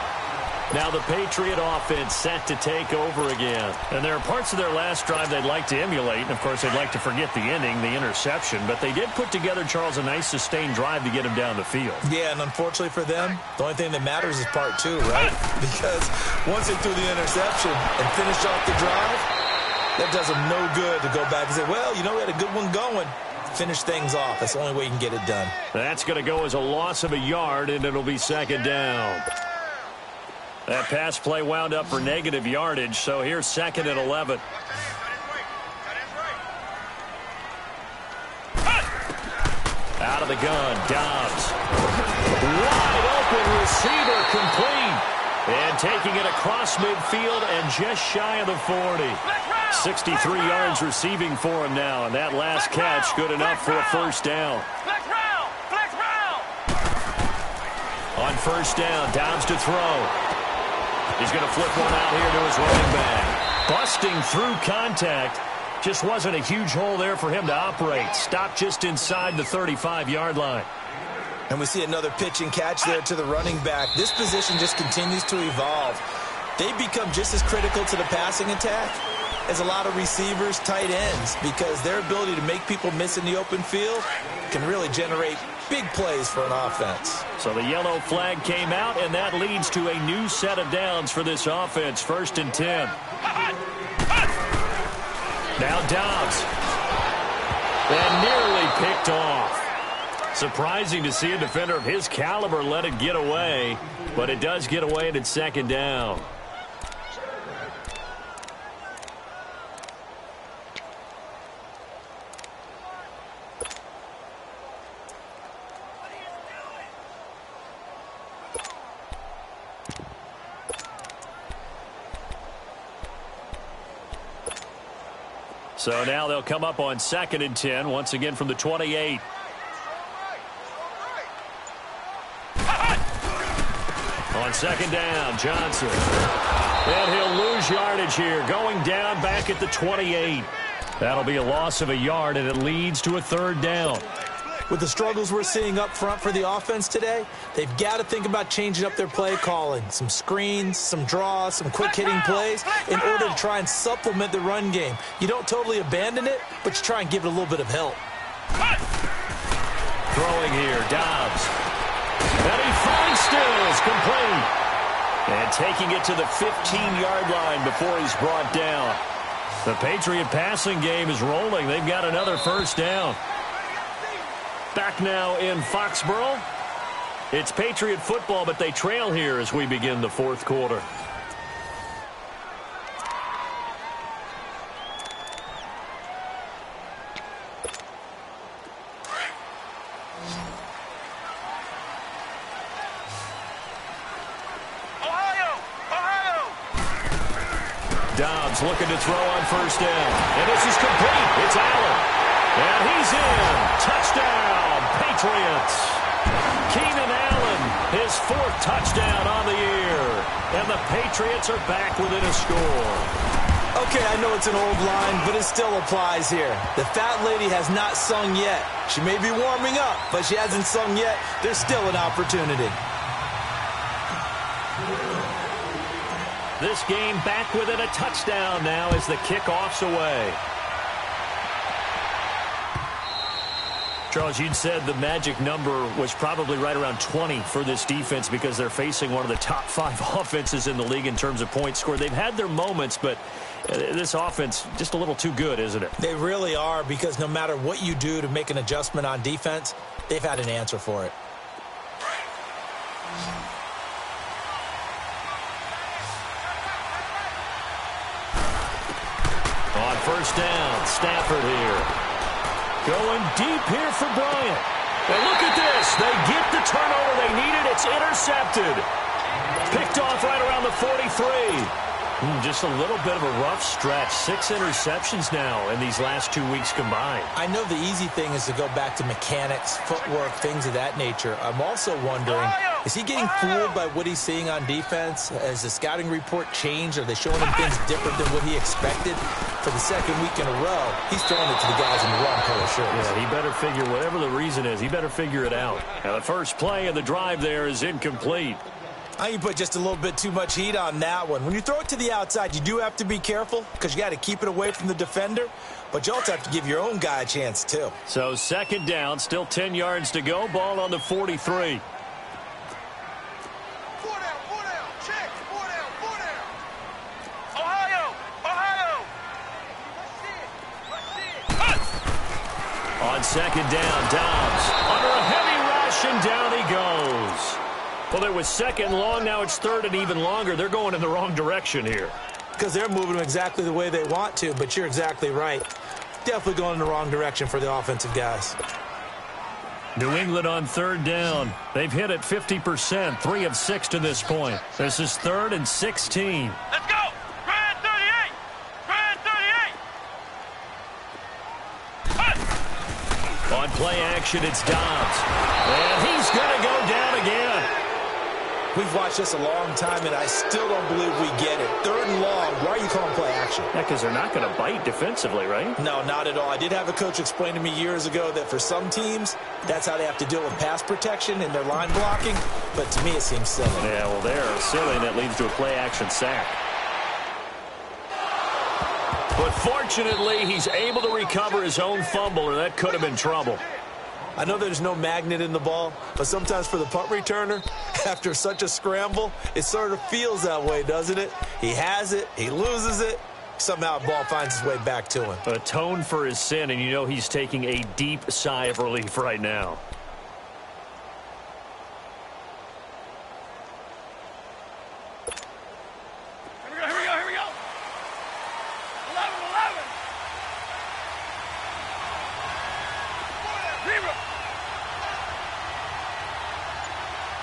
Now the Patriot offense set to take over again. And there are parts of their last drive they'd like to emulate. And, of course, they'd like to forget the ending, the interception. But they did put together, Charles, a nice sustained drive to get him down the field. Yeah, and unfortunately for them, the only thing that matters is part 2, right? Because once they threw the interception and finished off the drive, that does them no good to go back and say, well, you know, we had a good one going. Finish things off. That's the only way you can get it done. That's going to go as a loss of a yard, and it'll be 2nd down. That pass play wound up for negative yardage, so here's 2nd and 11. Out of the gun, Dobbs. Wide open receiver complete. And taking it across midfield and just shy of the 40. 63 yards receiving for him now, and that last catch good enough for a 1st down. On 1st down, Dobbs to throw. He's going to flip one out here to his running back. Busting through contact. Just wasn't a huge hole there for him to operate. Stopped just inside the 35-yard line. And we see another pitch and catch there to the running back. This position just continues to evolve. They become just as critical to the passing attack as a lot of receivers, tight ends, because their ability to make people miss in the open field can really generate big plays for an offense. So the yellow flag came out, and that leads to a new set of downs for this offense. 1st and 10. Now Dobbs. And nearly picked off. Surprising to see a defender of his caliber let it get away, but it does get away, and it's 2nd down. So now they'll come up on 2nd and 10, once again from the 28. On 2nd down, Johnson. And he'll lose yardage here, going down back at the 28. That'll be a loss of a yard, and it leads to a 3rd down. With the struggles we're seeing up front for the offense today, they've got to think about changing up their play calling. Some screens, some draws, some quick-hitting plays in order to try and supplement the run game. You don't totally abandon it, but you try and give it a little bit of help. Throwing here, Dobbs. And he finds Stills, complete. And taking it to the 15-yard line before he's brought down. The Patriot passing game is rolling. They've got another 1st down. Back now in Foxborough. It's Patriot football, but they trail here as we begin the 4th quarter. Dobbs looking to throw on 1st down. And this is complete. It's Allen. And he's in. Touchdown, Patriots. Keenan Allen, his 4th touchdown on the year. And the Patriots are back within a score. Okay, I know it's an old line, but it still applies here. The fat lady has not sung yet. She may be warming up, but she hasn't sung yet. There's still an opportunity. This game back within a touchdown now as the kickoff's away. Charles, you'd said the magic number was probably right around 20 for this defense because they're facing one of the top 5 offenses in the league in terms of points scored. They've had their moments, but this offense just a little too good, isn't it? They really are, because no matter what you do to make an adjustment on defense, they've had an answer for it. On 1st down, Stafford here. Going deep here for Bryant. And look at this. They get the turnover they needed. It's intercepted. Picked off right around the 43. Just a little bit of a rough stretch. 6 interceptions now in these last 2 weeks combined. I know the easy thing is to go back to mechanics, footwork, things of that nature. I'm also wondering, is he getting fooled by what he's seeing on defense? Has the scouting report changed? Are they showing him things different than what he expected? For the second week in a row, he's throwing it to the guys in the wrong color shirts. Yeah, he better figure, whatever the reason is, he better figure it out. Now, the first play of the drive there is incomplete. I think you put just a little bit too much heat on that one. When you throw it to the outside, you do have to be careful because you got to keep it away from the defender, but you also have to give your own guy a chance too. So second down, still 10 yards to go, ball on the 43. 4 down, check, 4 down. Ohio. Let's see it. On second down, Dobbs under a heavy rush, and down he goes. Well, it was second long. Now it's third and even longer. They're going in the wrong direction here. Because they're moving them exactly the way they want to, but you're exactly right. Definitely going in the wrong direction for the offensive guys. New England on third down. They've hit it 50%, 3 of 6 to this point. This is 3rd and 16. Let's go. Grand 38. On play action, it's Dobbs. And he's going to go down again. We've watched this a long time, and I still don't believe we get it. 3rd and long. Why are you calling play action? Yeah, because they're not going to bite defensively, right? No, not at all. I did have a coach explain to me years ago that for some teams, that's how they have to deal with pass protection and their line blocking. But to me, it seems silly. Yeah, well, they're silly, and that leads to a play action sack. But fortunately, he's able to recover his own fumble, or that could have been trouble. I know there's no magnet in the ball, but sometimes for the punt returner, after such a scramble, it sort of feels that way, doesn't it? He has it, he loses it, somehow the ball finds its way back to him. Atone for his sin, and you know he's taking a deep sigh of relief right now. Here we go. 11. 0.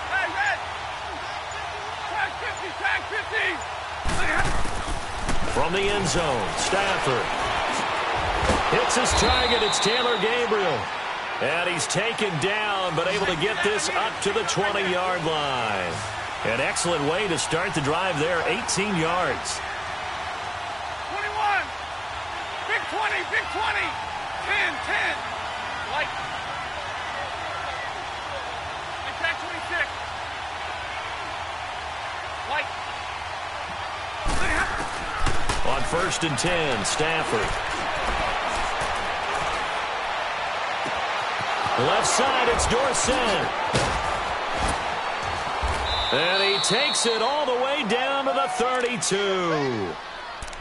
Hey, red. Tag 50. From the end zone, Stafford hits his target. It's Taylor Gabriel. And he's taken down, but able to get this up to the 20-yard line. An excellent way to start the drive there, 18 yards. 21. Big 20. 10. Like tag 26. Like. On 1st and 10, Stafford. Left side, it's Dorsett. And he takes it all the way down to the 32.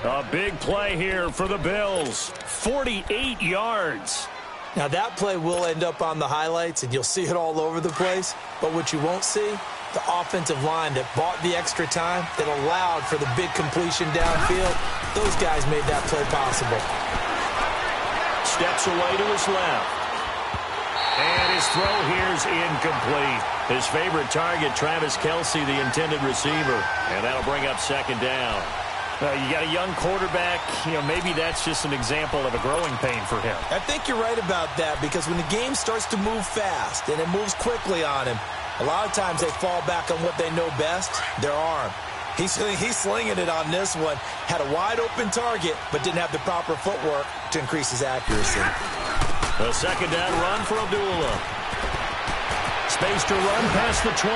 A big play here for the Bills. 48 yards. Now that play will end up on the highlights, and you'll see it all over the place. But what you won't see, the offensive line that bought the extra time, that allowed for the big completion downfield, those guys made that play possible. Steps away to his left. And his throw here is incomplete. His favorite target, Travis Kelce, the intended receiver. And that'll bring up second down. You got a young quarterback, maybe that's just an example of a growing pain for him. I think you're right about that, because when the game starts to move fast and it moves quickly on him, a lot of times they fall back on what they know best, their arm. He's slinging it on this one. Had a wide-open target, but didn't have the proper footwork to increase his accuracy. A second down run for Abdullah. Space to run past the 20.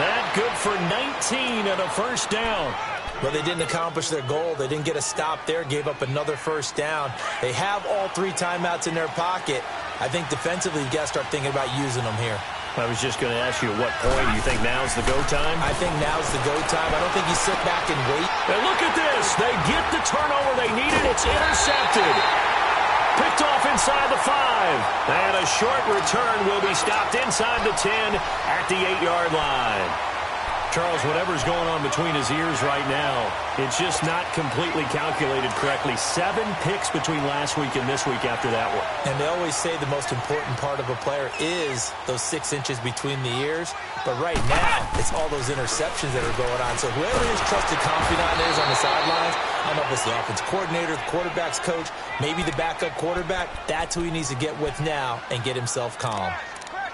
That good for 19 and a first down. But they didn't accomplish their goal. They didn't get a stop there, gave up another first down. They have all 3 timeouts in their pocket. I think defensively, you got to start thinking about using them here. I was just going to ask you, at what point you think now's the go time? I think now's the go time. I don't think you sit back and wait. And look at this. They get the turnover they needed. It's intercepted. Picked off inside the 5. And a short return will be stopped inside the 10 at the 8-yard line. Charles, whatever's going on between his ears right now, it's just not completely calculated correctly. 7 picks between last week and this week after that one. And they always say the most important part of a player is those 6 inches between the ears. But right now, it's all those interceptions that are going on. So whoever his trusted confidant is on the sidelines, I don't know if it's the offense coordinator, the quarterback's coach, maybe the backup quarterback, that's who he needs to get with now and get himself calm.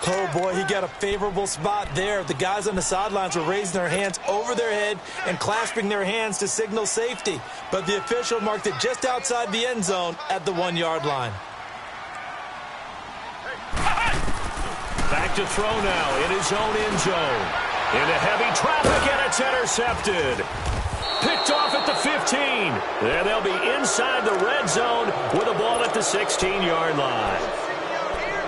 Oh, boy, he got a favorable spot there. The guys on the sidelines were raising their hands over their head and clasping their hands to signal safety. But the official marked it just outside the end zone at the 1-yard line. Back to throw now in his own end zone. Into heavy traffic, and it's intercepted. Picked off at the 15. And they'll be inside the red zone with a ball at the 16-yard line.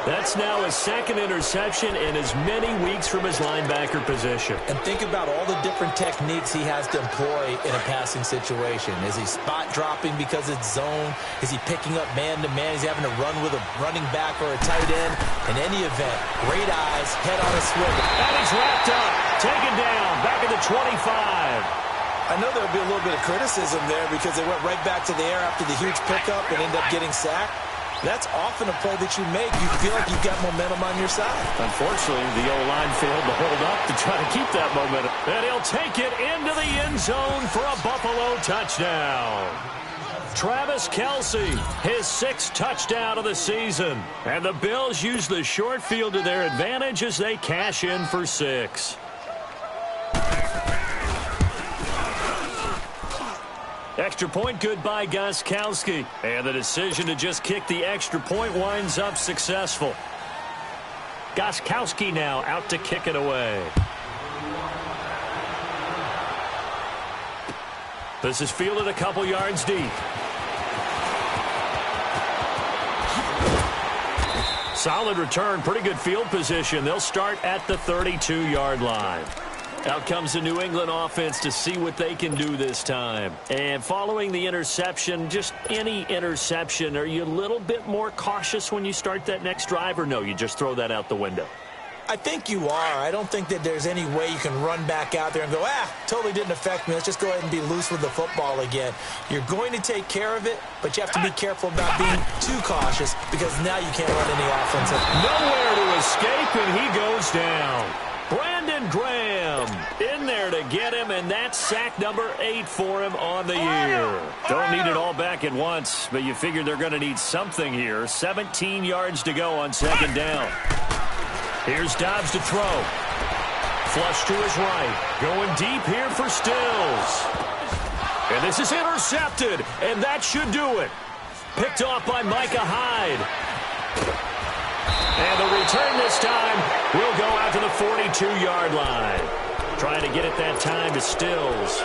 That's now his 2nd interception in as many weeks from his linebacker position. And think about all the different techniques he has to employ in a passing situation. Is he spot dropping because it's zone? Is he picking up man-to-man? Is he having to run with a running back or a tight end? In any event, great eyes, head on a swivel. And he's wrapped up, taken down, back at the 25. I know there'll be a little bit of criticism there because they went right back to the air after the huge pickup and ended up getting sacked. That's often a play that you make. You feel like you've got momentum on your side. Unfortunately, the O-line failed to hold up to try to keep that momentum. And he'll take it into the end zone for a Buffalo touchdown. Travis Kelce, his 6th touchdown of the season. And the Bills use the short field to their advantage as they cash in for 6. Extra point good by Gostkowski. And the decision to just kick the extra point winds up successful. Gostkowski now out to kick it away. This is fielded a couple yards deep. Solid return, pretty good field position. They'll start at the 32-yard line. Out comes the New England offense to see what they can do this time. And following the interception, just any interception, are you a little bit more cautious when you start that next drive, or no, you just throw that out the window? I think you are. I don't think that there's any way you can run back out there and go, totally didn't affect me. Let's just go ahead and be loose with the football again. You're going to take care of it, but you have to be careful about being too cautious because now you can't run any offense. Nowhere to escape, and he goes down. Brandon Graham in there to get him, and that's sack number 8 for him on the year. Don't need it all back at once, but you figure they're going to need something here. 17 yards to go on 2nd down. Here's Dobbs to throw. Flush to his right. Going deep here for Stills. And this is intercepted, and that should do it. Picked off by Micah Hyde. And the return this time will go out to the 42-yard line. Trying to get it that time to Stills.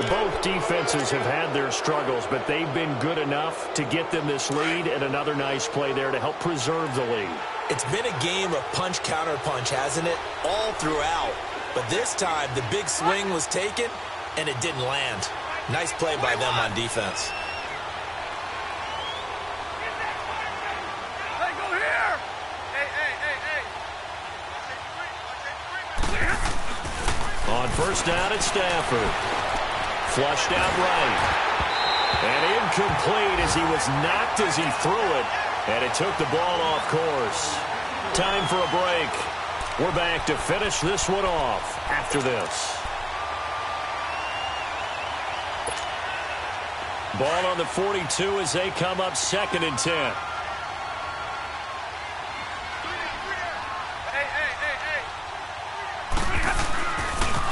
Both defenses have had their struggles, but they've been good enough to get them this lead, and another nice play there to help preserve the lead. It's been a game of punch-counter-punch, hasn't it? All throughout. But this time, the big swing was taken, and it didn't land. Nice play by them on defense. On 1st down at Stafford. Flushed out right. And incomplete as he was knocked as he threw it. And it took the ball off course. Time for a break. We're back to finish this one off after this. Ball on the 42 as they come up 2nd and 10.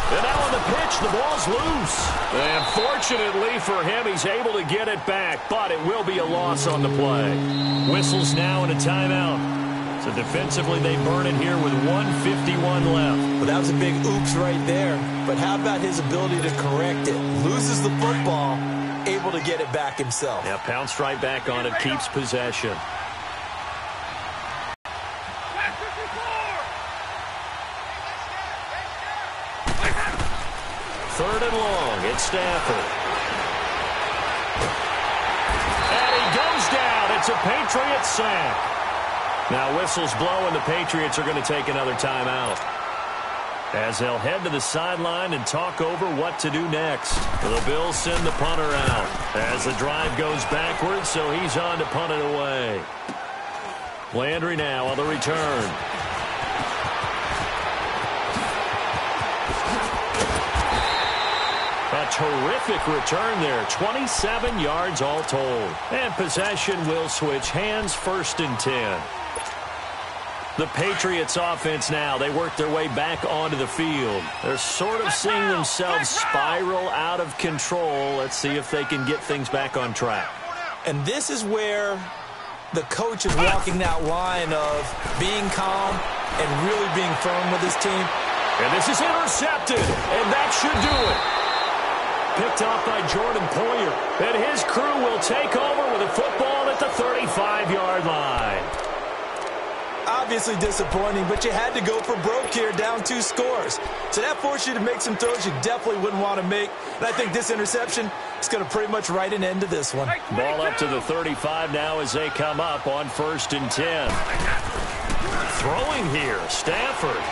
And now on the pitch, the ball's loose. And fortunately for him, he's able to get it back, but it will be a loss on the play. Whistles now and a timeout. So defensively, they burn it here with 1:51 left. Well, that was a big oops right there. But how about his ability to correct it? Loses the football, able to get it back himself. Yeah, pounced right back on it, keeps possession. Third and long, it's Stafford. And he goes down. It's a Patriots sack. Now whistles blow, and the Patriots are going to take another timeout. as they'll head to the sideline and talk over what to do next. The Bills send the punter out as the drive goes backwards, so he's on to punt it away. Landry now on the return. A terrific return there. 27 yards all told. And possession will switch hands, 1st and 10. The Patriots offense now, they work their way back onto the field. They're sort of seeing themselves spiral out of control. Let's see if they can get things back on track. And this is where the coach is walking that line of being calm and really being firm with his team. And this is intercepted, and that should do it. Picked off by Jordan Poyer. And his crew will take over with a football at the 35-yard line. Obviously disappointing, but you had to go for broke here, down 2 scores. So that forced you to make some throws you definitely wouldn't want to make. And I think this interception is going to pretty much write an end to this one. Ball up to the 35 now as they come up on 1st and 10. Throwing here, Stafford.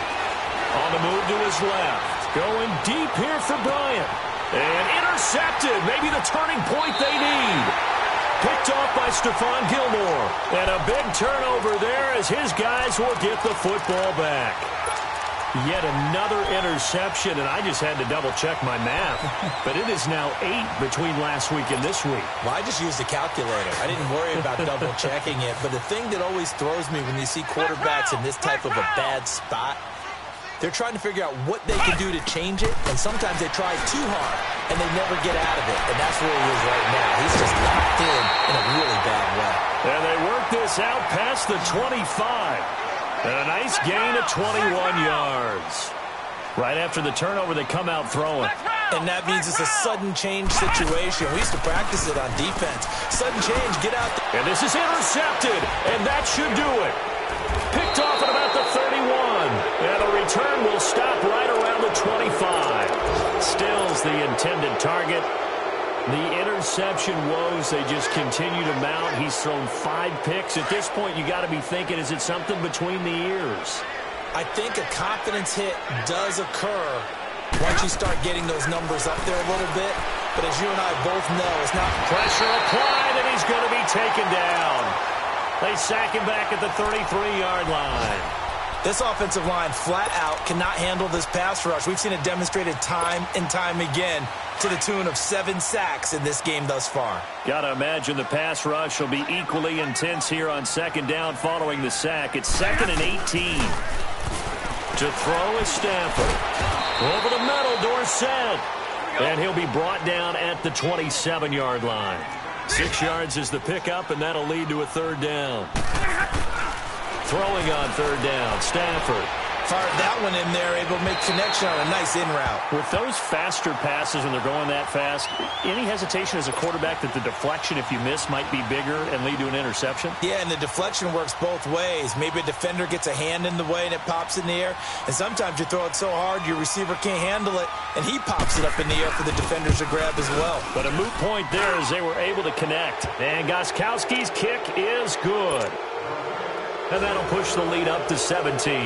On the move to his left. Going deep here for Bryant. And intercepted. Maybe the turning point they need. Picked off by Stephon Gilmore. And a big turnover there as his guys will get the football back. Yet another interception, and I just had to double-check my math. But it is now 8 between last week and this week. Well, I just used a calculator. I didn't worry about double-checking it. But the thing that always throws me when you see quarterbacks in this type of a bad spot, they're trying to figure out what they can do to change it, and sometimes they try too hard, and they never get out of it. And that's where he is right now. He's just locked in a really bad way. And they work this out past the 25. And a nice gain of 21 yards. Right after the turnover, they come out throwing. And that means it's a sudden change situation. We used to practice it on defense. Sudden change, get out there. And this is intercepted, and that should do it. Picked off at about the 31. And the return will stop right around the 25. Stills the intended target. The interception woes, they just continue to mount. He's thrown 5 picks. At this point, you got to be thinking, is it something between the ears? I think a confidence hit does occur once you start getting those numbers up there a little bit. But as you and I both know, it's not. Pressure applied, and he's going to be taken down. They sack him back at the 33-yard line. This offensive line flat out cannot handle this pass rush. We've seen it demonstrated time and time again to the tune of 7 sacks in this game thus far. Got to imagine the pass rush will be equally intense here on 2nd down following the sack. It's 2nd and 18. To throw is Stafford. Over the middle, Dorsett. And he'll be brought down at the 27-yard line. 6 yards is the pickup, and that'll lead to a 3rd down. Throwing on 3rd down, Stafford. Fired that one in there, able to make connection on a nice in route. With those faster passes when they're going that fast, any hesitation as a quarterback that the deflection, if you miss, might be bigger and lead to an interception? Yeah, and the deflection works both ways. Maybe a defender gets a hand in the way and it pops in the air. And sometimes you throw it so hard your receiver can't handle it, and he pops it up in the air for the defenders to grab as well. But a moot point there as they were able to connect. And Gostkowski's kick is good. And that'll push the lead up to 17.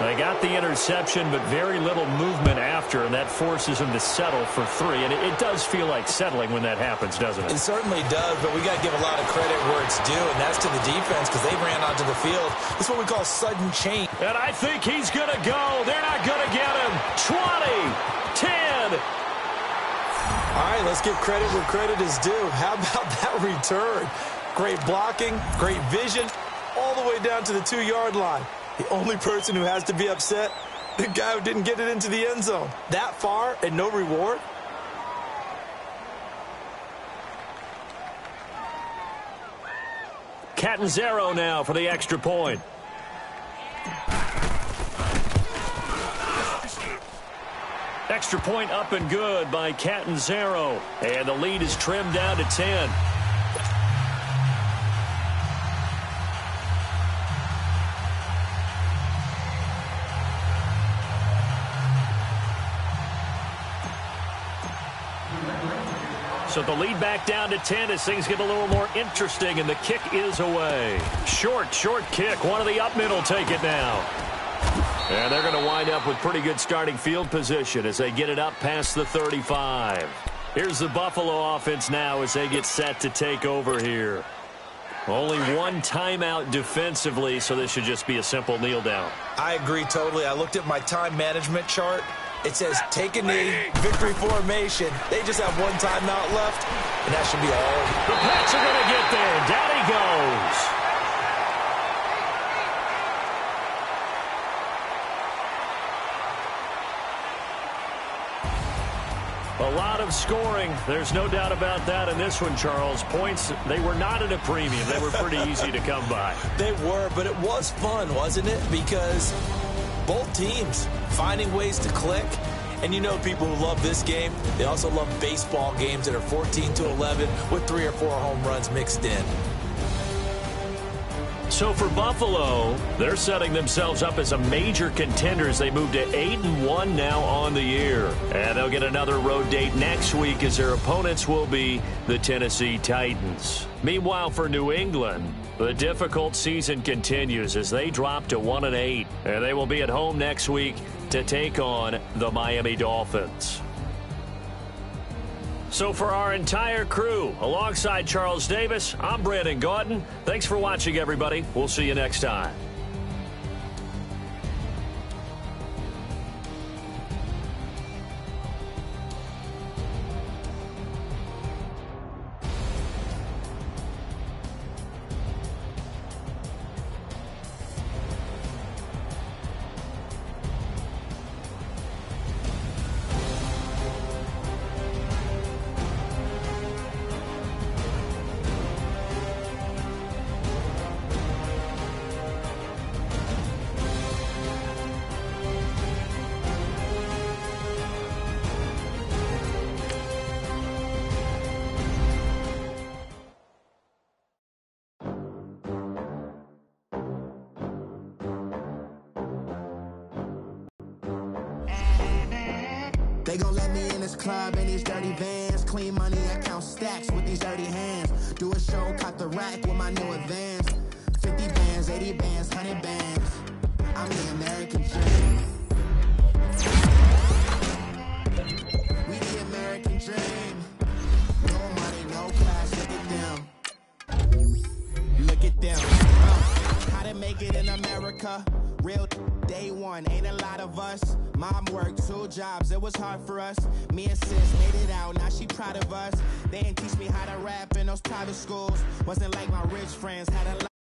They got the interception, but very little movement after, and that forces them to settle for 3. And it does feel like settling when that happens, doesn't it? It certainly does, but we got to give a lot of credit where it's due, and that's to the defense because they ran onto the field. This is what we call sudden change. And I think he's going to go. They're not going to get him. 20, 10. All right, let's give credit where credit is due. How about that return? Great blocking, great vision, all the way down to the 2-yard line. The only person who has to be upset, the guy who didn't get it into the end zone. That far and no reward? Catanzaro now for the extra point. Extra point up and good by Catanzaro. And the lead is trimmed down to 10. So the lead back down to 10 as things get a little more interesting, and the kick is away. Short kick. One of the up middle take it now. And they're going to wind up with pretty good starting field position as they get it up past the 35. Here's the Buffalo offense now as they get set to take over here. Only one timeout defensively, so this should just be a simple kneel down. I agree totally. I looked at my time management chart. It says take a knee, victory formation. They just have one timeout left, and that should be all. The Pats are going to get there. Down he goes. A lot of scoring. There's no doubt about that in this one, Charles. Points, they were not at a premium. They were pretty easy to come by. They were, but it was fun, wasn't it? Because both teams finding ways to click. And you know people who love this game, they also love baseball games that are 14-11 with 3 or 4 home runs mixed in. So for Buffalo, they're setting themselves up as a major contender as they move to 8-1 now on the year. And they'll get another road date next week as their opponents will be the Tennessee Titans. Meanwhile, for New England, the difficult season continues as they drop to 1-8. And they will be at home next week to take on the Miami Dolphins. So for our entire crew, alongside Charles Davis, I'm Brandon Gaudin. Thanks for watching, everybody. We'll see you next time. They gon' let me in this club in these dirty vans. Clean money, I count stacks with these dirty hands. Do a show, caught the rack with my new advance. 50 bands, 80 bands, 100 bands. I'm the American dream. We the American dream. No money, no class, look at them. Look at them. How to make it in America. Real day one, ain't a lot of us. Mom worked 2 jobs, it was hard for us. Me and sis made it out, now she proud of us. They didn't teach me how to rap in those private schools. Wasn't like my rich friends, had a lot.